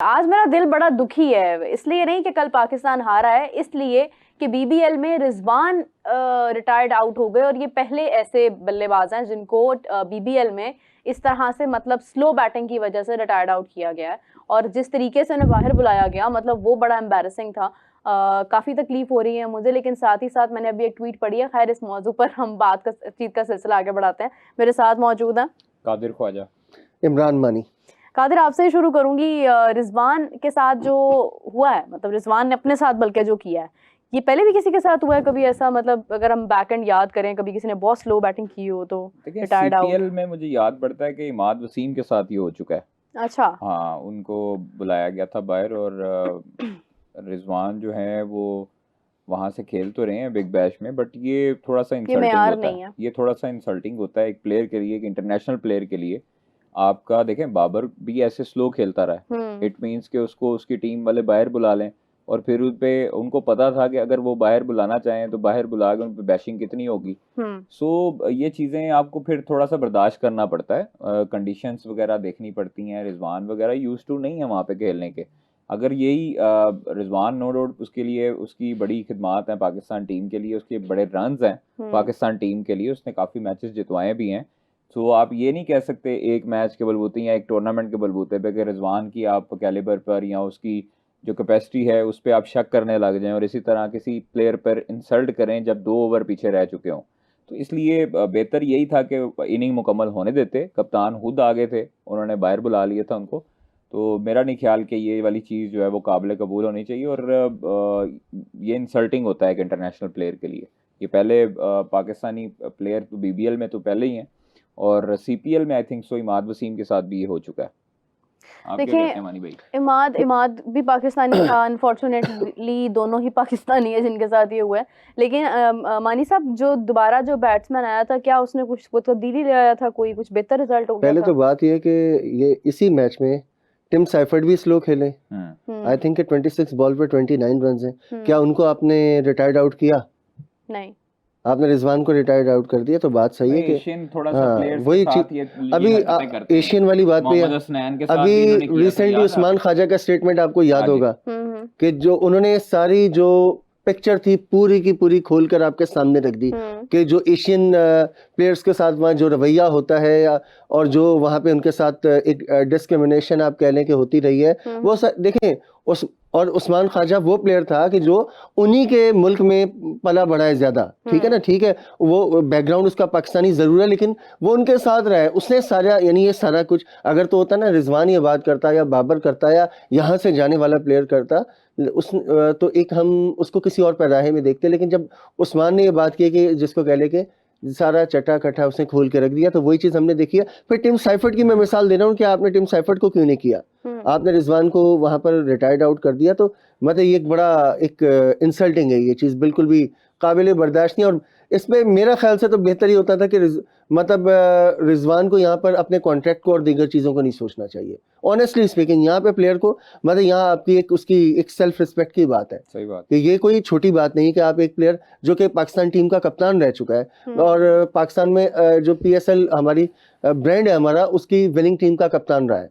आज मेरा दिल बड़ा दुखी है, इसलिए नहीं कि कल पाकिस्तान हारा है, इसलिए कि बीबीएल में रिजवान रिटायर्ड आउट हो गए और ये पहले ऐसे बल्लेबाज हैं जिनको बीबीएल में इस तरह से मतलब स्लो बैटिंग की वजह से रिटायर्ड आउट किया गया है। और जिस तरीके से उन्हें बाहर बुलाया गया मतलब वो बड़ा एम्बैरेसिंग था। काफ़ी तकलीफ हो रही है मुझे, लेकिन साथ ही साथ मैंने अभी एक ट्वीट पढ़ी है। खैर, इस मौजू पर हम चीज का सिलसिला आगे बढ़ाते हैं। मेरे साथ मौजूद हैं कादिर ख्वाजा, इमरान मानी। कादिर, आपसे ही शुरू करूंगी। रिजवान के साथ जो हुआ है, मतलब रिजवान ने अपने साथ बल्कि जो किया है, ये पहले भी किसी के साथ हुआ है कभी ऐसा? मतलब अगर हम बैक एंड याद करें, कभी किसी ने बहुत स्लो बैटिंग की हो तो रिटायर्ड आउट। सीपीएल में मुझे याद पड़ता है कि इमाद वसीम के साथ ये हो चुका है। अच्छा। हाँ, उनको बुलाया गया था बाहर और रिजवान जो है वो वहां से खेल तो रहे हैं बिग बैश में, बट ये थोड़ा सा इंसल्टिंग होता है। ये थोड़ा सा इंसल्टिंग होता है एक प्लेयर के लिए, एक इंटरनेशनल प्लेयर के लिए। आपका देखें, बाबर भी ऐसे स्लो खेलता रहा है, इट मीन्स कि उसको उसकी टीम वाले बाहर बुला लें और फिर उस पे उनको पता था कि अगर वो बाहर बुलाना चाहें तो बाहर बुला के उन पे बैशिंग कितनी होगी। सो ये चीज़ें आपको फिर थोड़ा सा बर्दाश्त करना पड़ता है, कंडीशंस वगैरह देखनी पड़ती हैं। रिजवान वगैरह यूज टू नहीं है वहाँ पे खेलने के। अगर यही रिजवान नो डाउट उसके लिए उसकी बड़ी खिदमात हैं पाकिस्तान टीम के लिए, उसके बड़े रन्स हैं पाकिस्तान टीम के लिए, उसने काफ़ी मैचेस जितवाए भी हैं। तो आप ये नहीं कह सकते एक मैच के बलबूते या एक टूर्नामेंट के बलबूते पे कि रिजवान की आप कैलिबर पर या उसकी जो कैपेसिटी है उस पर आप शक करने लग जाएं और इसी तरह किसी प्लेयर पर इंसल्ट करें जब 2 ओवर पीछे रह चुके हों। तो इसलिए बेहतर यही था कि इनिंग मुकम्मल होने देते। कप्तान खुद आगे थे, उन्होंने बाहर बुला लिया था उनको। तो मेरा नहीं ख्याल कि ये वाली चीज़ जो है वो काबिल कबूल होनी चाहिए और ये इंसल्टिंग होता है एक इंटरनेशनल प्लेयर के लिए। ये पहले पाकिस्तानी प्लेयर तो बीबीएल में तो पहले ही हैं और सीपीएल में I think so Imad Wasim के साथ भी ये हो चुका है। देखिए, इमाद भी पाकिस्तानी था, अनफॉर्चुनेटली दोनों ही पाकिस्तानी है जिनके साथ ये हुआ है। लेकिन मानी साहब, जो दोबारा जो बैट्समैन आया था, क्या उसने कुछ तब्दीली ले आया था? कोई कुछ बेहतर रिजल्ट हो गया? पहले तो बात ये है कि ये इसी मैच में टिम साइफर्ट भी स्लो खेले। आई थिंक 26 बॉल पे 29 रन हैं। क्या उनको आपने रिटायर्ड आउट किया? नहीं, आपने रिजवान को रिटायर्ड आउट कर दिया। तो बात सही है कि थोड़ा सा वही चीज अभी एशियन वाली बात पे अभी रिसेंटली उस्मान ख्वाजा का स्टेटमेंट आपको याद होगा कि जो उन्होंने सारी जो पिक्चर थी पूरी की पूरी खोलकर आपके सामने रख दी कि जो एशियन प्लेयर्स के साथ वहाँ जो रवैया होता है और जो वहाँ पे उनके साथ एक डिस्क्रिमिनेशन आप कह लें कि होती रही है, वो देखें और उस्मान ख्वाजा वो प्लेयर था कि जो उन्हीं के मुल्क में पला बढ़ा है ज्यादा। ठीक है ना, ठीक है, वो बैकग्राउंड उसका पाकिस्तानी जरूर है लेकिन वो उनके साथ रहा है। उसने सारा यानी ये सारा कुछ अगर तो होता ना रिजवान ये बात करता या बाबर करता या यहाँ से जाने वाला प्लेयर करता उस तो एक हम उसको किसी और पैराहे में देखते। लेकिन जब उस्मान ने ये बात की कि जिसको कह ले के सारा चटा कटा उसने खोल के रख दिया, तो वही चीज हमने देखी है। फिर टिम साइफर्ट की मैं मिसाल दे रहा हूँ कि आपने टिम साइफर्ट को क्यों नहीं किया? आपने रिजवान को वहां पर रिटायर्ड आउट कर दिया। तो मतलब ये एक बड़ा एक इंसल्टिंग है, ये चीज बिल्कुल भी काबिल बर्दाश्त नहीं। और इसमें मेरा ख्याल से तो बेहतर ही होता था कि मतलब रिजवान को यहाँ पर अपने कॉन्ट्रैक्ट को और दीगर चीज़ों को नहीं सोचना चाहिए। ऑनेस्टली स्पीकिंग यहाँ पे प्लेयर को मतलब यहाँ आपकी एक उसकी एक सेल्फ रिस्पेक्ट की बात है। सही बात कि ये कोई छोटी बात नहीं कि आप एक प्लेयर जो कि पाकिस्तान टीम का कप्तान रह चुका है और पाकिस्तान में जो पीएसएल हमारी ब्रांड है हमारा, उसकी विनिंग टीम का कप्तान रहा है।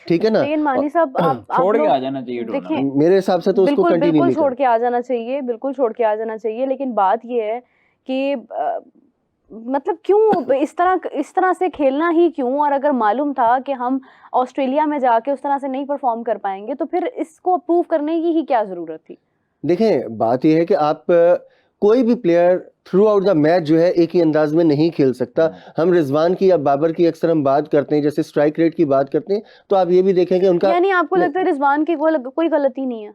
ठीक है ना, लेकिन मानी साहब आप छोड़ के आ जाना चाहिए। देखिए, मेरे हिसाब से तो उसको कंटिन्यू बिल्कुल छोड़ के आ जाना चाहिए, बिल्कुल छोड़ के आ जाना चाहिए। लेकिन बात ये है कि मतलब क्यों इस तरह से खेलना ही क्यों? और अगर मालूम था कि हम ऑस्ट्रेलिया में जाके उस तरह से नहीं परफॉर्म कर पाएंगे तो फिर इसको अप्रूव करने की ही क्या जरूरत थी? देखें, बात यह है कि आप कोई भी player through out the match जो है एक ही अंदाज में नहीं खेल सकता। हम रिजवान की या बाबर की अक्सर हम बात करते हैं, जैसे स्ट्राइक रेट की बात करते हैं, तो आप ये भी देखें कि उनका यानी आपको लगता है रिजवान की कोई गलती नहीं है?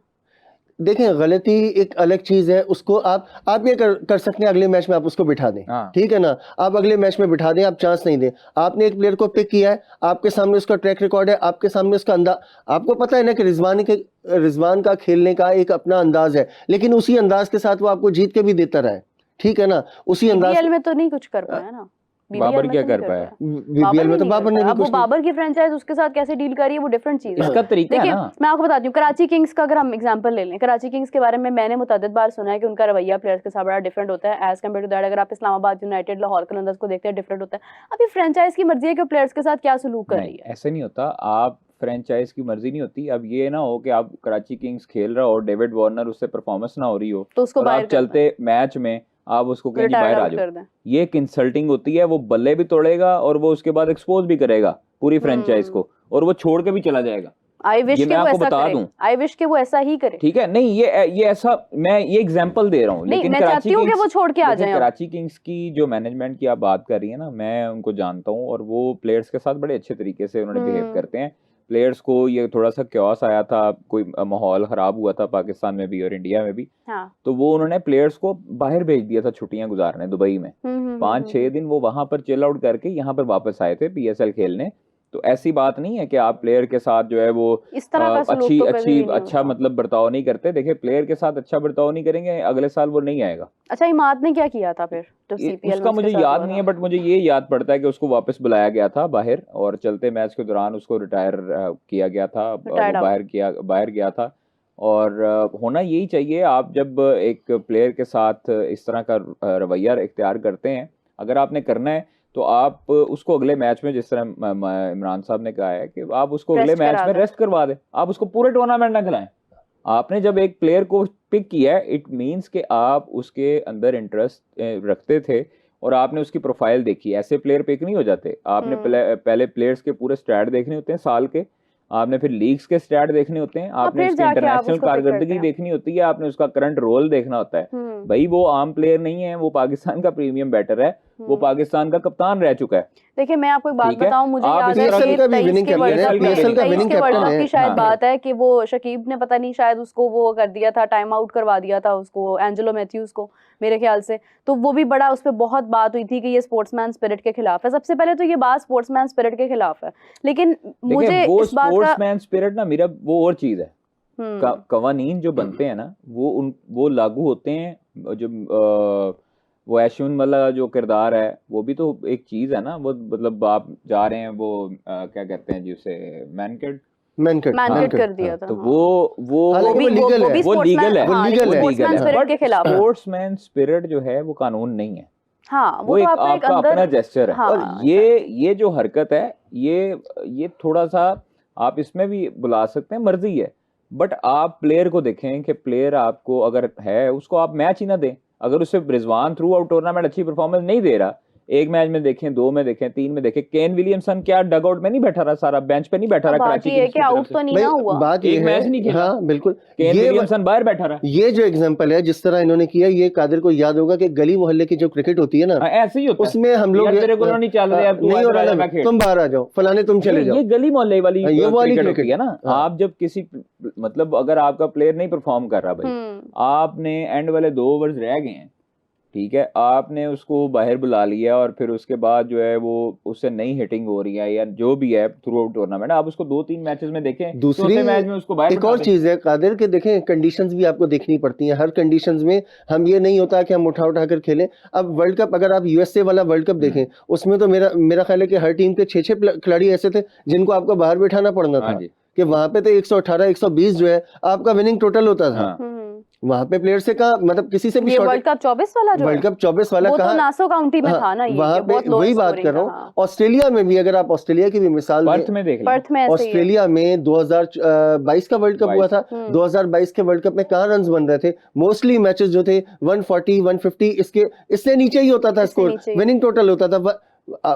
देखें, गलती एक अलग चीज है, उसको आप ये कर सकते हैं अगले मैच में आप उसको बिठा दें। ठीक है ना, आप अगले मैच में बिठा दें, आप चांस नहीं दें। आपने एक प्लेयर को पिक किया है, आपके सामने उसका ट्रैक रिकॉर्ड है, आपके सामने उसका अंदाज, आपको पता है ना कि रिजवान का खेलने का एक अपना अंदाज है, लेकिन उसी अंदाज के साथ वो आपको जीत के भी देता रहा है। ठीक है ना, उसी अंदाज में तो नहीं कुछ कर पाया ना। बाबर क्या कर पाया? बीबीएल में तो बाबर ने भी कुछ, वो बाबर की फ्रेंचाइज उसके साथ कैसे डील कर रही है वो डिफरेंट चीज है। इसका तरीका है ना। मैं आपको बताती हूँ, कराची किंग्स का अगर हम एग्जांपल ले लें, कराची किंग्स के बारे में मैंने मुतअद्दिद बार सुना है कि उनका रवैया प्लेयर्स के साथ बड़ा डिफरेंट होता है एज कम्पेयर टू दैट अगर आप इस्लामाबाद यूनाइटेड, लाहौर कलंदर्स को देखते हैं, डिफरेंट होता है। अब ये फ्रेंचाइज की मर्जी है कि प्लेयर्स के साथ क्या सलूक कर रही है। ऐसे नहीं होता। आप फ्रेंचाइज की मर्जी नहीं होती। अब ये ना हो कि आप कराची किंग्स खेल रहा हो, डेविड वार्नर उससे परफॉर्मेंस ना हो रही हो, तो उसको और आप चलते मैच में आप उसको कहें जी बाहर आ जाओ, ये एक इंसल्टिंग होती है। वो बल्ले भी तोड़ेगा और वो उसके बाद एक्सपोज भी करेगा पूरी फ्रेंचाइज को, और वो छोड़ के भी चला जाएगा। आई विश के वो ऐसा करे, आई विश के वो ऐसा ही करे। ठीक है, नहीं ये ऐसा, मैं ये एग्जांपल दे रहा हूँ, लेकिन मैं चाहती हूँ कि वो छोड़ के आ जाए। कराची किंग्स की जो मैनेजमेंट की आप बात कर रही है ना, मैं उनको जानता हूँ, और वो प्लेयर्स के साथ बड़े अच्छे तरीके से उन्होंने बिहेव करते हैं। प्लेयर्स को ये थोड़ा सा क्योस आया था, कोई माहौल खराब हुआ था पाकिस्तान में भी और इंडिया में भी, तो वो उन्होंने प्लेयर्स को बाहर भेज दिया था छुट्टियां गुजारने दुबई में। 5-6 दिन वो वहां पर चिल आउट करके यहाँ पर वापस आए थे PSL खेलने। तो ऐसी बात नहीं है कि आप प्लेयर के साथ जो है वो इस तरह का अच्छा मतलब बर्ताव नहीं करते। देखिए, प्लेयर के साथ अच्छा बर्ताव नहीं करेंगे, अगले साल वो नहीं आएगा। अच्छा, इमाद ने क्या किया था फिर जब CPL उसका मुझे याद नहीं है, बट मुझे ये याद पड़ता है कि उसको वापस बुलाया गया था बाहर, और चलते मैच के दौरान उसको रिटायर किया गया था, बाहर गया था। और होना यही चाहिए। आप जब एक प्लेयर के साथ इस तरह का रवैया इख्तियार करते हैं, अगर आपने करना है तो आप उसको अगले मैच में, जिस तरह इमरान साहब ने कहा है कि आप उसको अगले मैच में रेस्ट करवा दें, आप उसको पूरे टूर्नामेंट ना खिलाएं। आपने जब एक प्लेयर को पिक किया है, इट मींस कि आप उसके अंदर इंटरेस्ट रखते थे और आपने उसकी प्रोफाइल देखी। ऐसे प्लेयर पिक नहीं हो जाते। आपने पहले प्लेयर्स के पूरे स्टैट देखने होते हैं साल के, आपने फिर लीग्स के स्टैट देखने होते हैं, आपने उसकी इंटरनेशनल कारकर्दगी देखनी होती है, आपने उसका करंट रोल देखना होता है। भाई वो आम प्लेयर नहीं है, वो पाकिस्तान का प्रीमियम बैटर है, वो पाकिस्तान का कप्तान रह चुका है। देखिए, मैं आपको एक बात बताऊं, मुझे याद है कि 23 के वर्ल्ड कप की शायद बात है कि वो शकीब ने पता नहीं शायद उसको वो कर दिया था, टाइम आउट करवा दिया था उसको, एंजेलो मैथ्यूज को मेरे ख्याल से। तो वो भी बड़ा, उस पर बहुत बात हुई थी कि ये स्पोर्ट्समैन स्पिरिट के खिलाफ है। सबसे पहले तो ये बात स्पोर्ट्समैन स्पिरिट के खिलाफ है, लेकिन मुझे इस बात का स्पोर्ट्समैन स्पिरिट ना मेरा वो और चीज है। कवानीन जो बनते हैं ना, वो लागू होते हैं। जो वो ऐशुन वाला जो किरदार है, वो भी तो एक चीज है ना। वो मतलब आप जा रहे हैं, वो क्या कहते हैं जी उसे, मैनकेट कर दिया था। तो वो लीगल है। स्पोर्ट्समैन स्पिरिट जो है वो कानून नहीं है। हाँ, वो एक आपका अपना जेस्चर है। और ये जो हरकत है, ये थोड़ा सा आप इसमें भी बुला सकते हैं, मर्जी है। बट आप प्लेयर को देखें कि प्लेयर आपको अगर है, उसको आप मैच ही ना दें। अगर उससे रिजवान थ्रू आउट टूर्नामेंट अच्छी परफॉर्मेंस नहीं दे रहा, एक मैच में देखें, 2 में देखें, 3 में देखें, केन विलियमसन क्या डगआउट में नहीं बैठा रहा, सारा बेंच पे नहीं बैठा रहा कराची की कि आउट तो नहीं ना हुआ, बात एक मैच नहीं खेला। हाँ बिल्कुल, केन विलियमसन बाहर बैठा रहा। ये जो एग्जांपल है जिस तरह इन्होंने किया, ये कादिर को याद होगा कि गली मोहल्ले की जो क्रिकेट होती है ना, ऐसे ही होता है। उसमें हम लोग तेरे को नहीं चल रहा, नहीं हो रहा, तुम बाहर आ जाओ, फलाने तुम चले जाओ। ये गली मोहल्ले वाली क्रिकेट होती है ना। आप जब किसी मतलब अगर आपका प्लेयर नहीं परफॉर्म कर रहा भाई, आपने एंड वाले 2 ओवर्स रह गए हैं, ठीक है, आपने उसको बाहर बुला लिया और फिर उसके बाद जो है वो उससे नई हिटिंग हो रही है या जो भी है थ्रू आउट टूर्नामेंट, आप उसको 2-3 मैचेस में देखें, दूसरे मैच में उसको बाहर। एक और चीज है कादिर के, देखें कंडीशंस भी आपको देखनी पड़ती हैं। हर कंडीशंस में हम ये नहीं होता कि हम उठा कर खेलें। अब वर्ल्ड कप, अगर आप USA वाला वर्ल्ड कप देखें, उसमें तो मेरा ख्याल है कि हर टीम के 6 खिलाड़ी ऐसे थे जिनको आपको बाहर बैठाना पड़ना था, कि वहां पे तो 118-120 जो है आपका विनिंग टोटल होता था। वहां पे प्लेयर से कहा, मतलब किसी से भी वर्ल्ड कप 24 वाला जो वर्ल्ड कप 24 वाला वो तो नासो काउंटी में था ना, ये वहां पे वही बात कर रहा हूँ। ऑस्ट्रेलिया में भी, अगर आप ऑस्ट्रेलिया की भी मिसाल दें, ऑस्ट्रेलिया में 2022 का वर्ल्ड कप हुआ था। 2022 के वर्ल्ड कप में कहाँ रन बन रहे थे? मोस्टली मैचेस जो थे 140, 150 इससे नीचे ही होता था स्कोर, विनिंग टोटल होता था।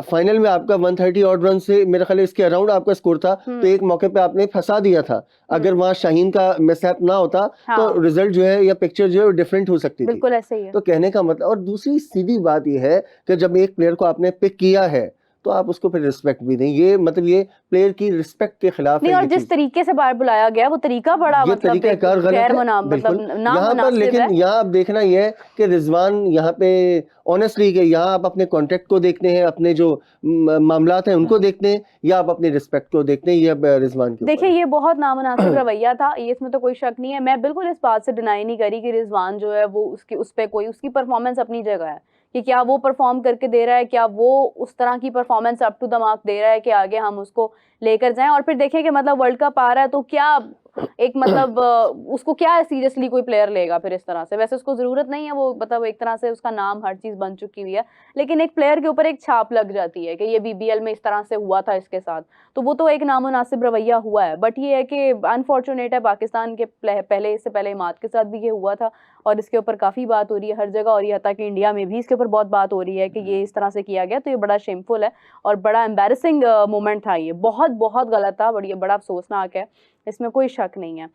फाइनल में आपका 130 ऑड रन से मेरे ख्याल इसके अराउंड आपका स्कोर था। तो एक मौके पे आपने फंसा दिया था। अगर वहां शाहीन का मिसहैप ना होता तो रिजल्ट जो है या पिक्चर जो है डिफरेंट हो सकती थी। बिल्कुल ऐसे ही है। तो कहने का मतलब, और दूसरी सीधी बात यह है कि जब एक प्लेयर को आपने पिक किया है तो आप उसको फिर रिस्पेक्ट भी दें। ये मतलब ये प्लेयर की रिस्पेक्ट के खिलाफ नहीं, है। और जिस तरीके से बाहर बुलाया गया वो तरीका बड़ा मतलब गैर यहाँ पर, लेकिन यहाँ आप देखना ये है कि रिजवान यहाँ पे ऑनेस्टली के यहाँ आप अपने कॉन्ट्रैक्ट को देखते हैं, अपने जो मामलात हैं उनको देखते हैं, या आप अपनी रिस्पेक्ट को देखते हैं। ये रिजवान की देखिए, ये बहुत नामुनासिब रवैया था, ये इसमें तो कोई शक नहीं है। मैं बिल्कुल इस बात से डिनाई नहीं करी कि रिजवान जो है वो उस पे कोई, उसकी परफॉर्मेंस अपनी जगह है कि क्या वो परफॉर्म करके दे रहा है, क्या वो उस तरह की performance up to the mark दे रहा है कि आगे हम उसको लेकर जाएं। और फिर देखें कि मतलब वर्ल्ड कप आ रहा है तो क्या एक मतलब उसको क्या सीरियसली कोई प्लेयर लेगा फिर इस तरह से। वैसे उसको जरूरत नहीं है, वो मतलब एक तरह से उसका नाम हर चीज बन चुकी हुई है, लेकिन एक प्लेयर के ऊपर एक छाप लग जाती है कि ये बीबीएल में इस तरह से हुआ था इसके साथ, तो वो तो एक नामुनासिब रवैया हुआ है। बट ये है कि अनफॉर्चुनेट है, पाकिस्तान के पहले इससे पहले इमाद के साथ भी ये हुआ था और इसके ऊपर काफी बात हो रही है हर जगह, और यहाँ तक कि इंडिया में भी इसके ऊपर बहुत बात हो रही है कि ये इस तरह से किया गया। तो ये बड़ा शेमफुल है और बड़ा एम्बैरेसिंग मोमेंट था, ये बहुत बहुत गलत था, बड़ा अफसोसनाक है, इसमें कोई शक नहीं है।